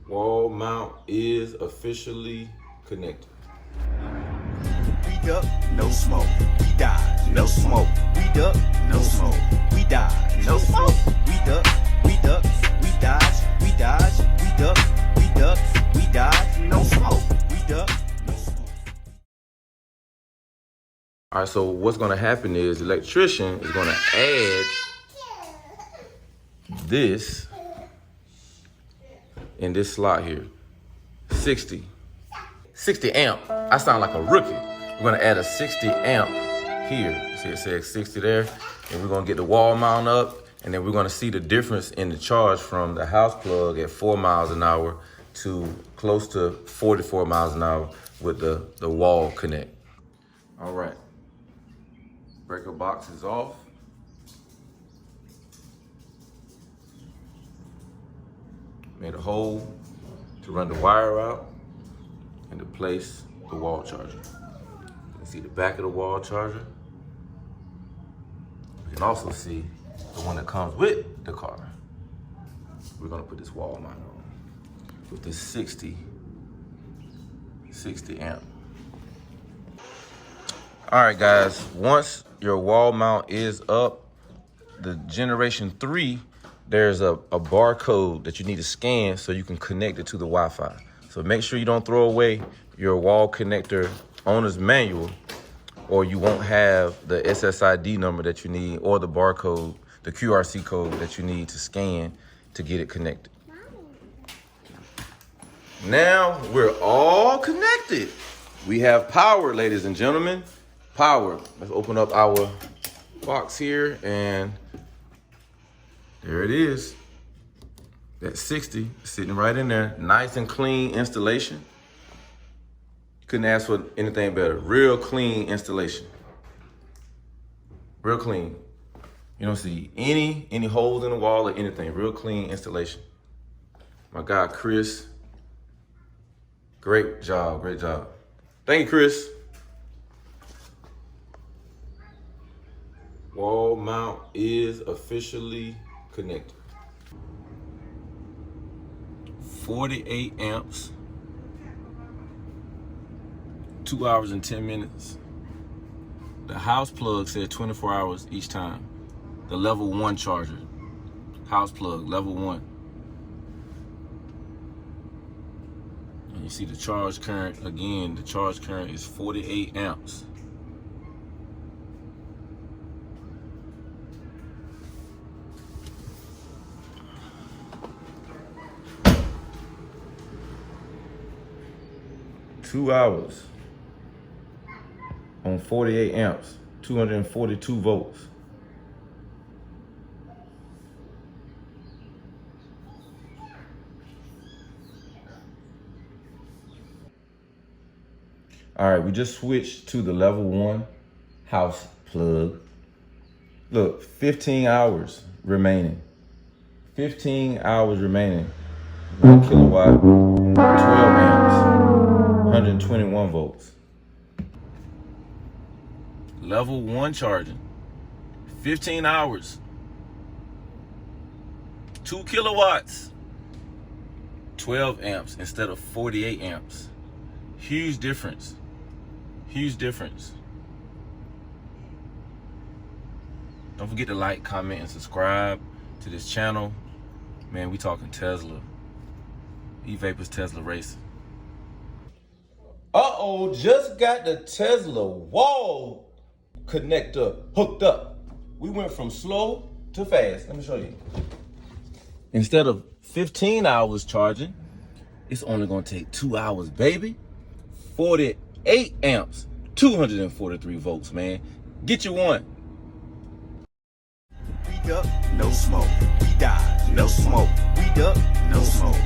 Wall mount is officially connected. We duck, no smoke. We die, no smoke. We duck, no smoke. We die, no smoke. We duck, we dodge, we dodge, we duck, we dodge, no smoke. We duck, no smoke. All right, so what's gonna happen is the electrician is gonna add this in this slot here. 60 amp. I sound like a rookie. We're gonna add a 60 amp here. See, it says 60 there. And we're gonna get the wall mount up, and then we're gonna see the difference in the charge from the house plug at 4 miles an hour to close to 44 miles an hour with the wall connect. All right, breaker box is off. Made a hole to run the wire out and to place the wall charger. You can see the back of the wall charger. You can also see the one that comes with the car. We're gonna put this wall mount on with this 60 amp. All right, guys, once your wall mount is up, the generation 3, there's a barcode that you need to scan so you can connect it to the Wi-Fi. So make sure you don't throw away your wall connector owner's manual, or you won't have the SSID number that you need or the barcode, the QRC code that you need to scan to get it connected. Now we're all connected. We have power, ladies and gentlemen. Power. Let's open up our box here, and there it is. That 60 sitting right in there. Nice and clean installation. Couldn't ask for anything better. Real clean installation. Real clean. You don't see any holes in the wall or anything. Real clean installation. My guy, Chris. Great job, great job. Thank you, Chris. Wall mount is officially connected. 48 amps, 2 hours and 10 minutes. The house plug said 24 hours each time. The level 1 charger, house plug, level 1. And you see the charge current, again, the charge current is 48 amps. Two hours on 48 amps, 242 volts. All right, we just switched to the level 1 house plug. Look, 15 hours remaining. 15 hours remaining. 1 kilowatt, 12 amps. 121 volts. Level 1 charging. 15 hours. 2 kilowatts. 12 amps instead of 48 amps. Huge difference. Huge difference. Don't forget to like, comment, and subscribe to this channel. Man, we talking Tesla. Evapors Tesla Racing. Uh-oh, just got the Tesla wall connector hooked up. We went from slow to fast. Let me show you. Instead of 15 hours charging, it's only gonna take 2 hours, baby. 48 amps, 243 volts, man. Get you one. We duck, no smoke. We die, no smoke. We duck, no smoke.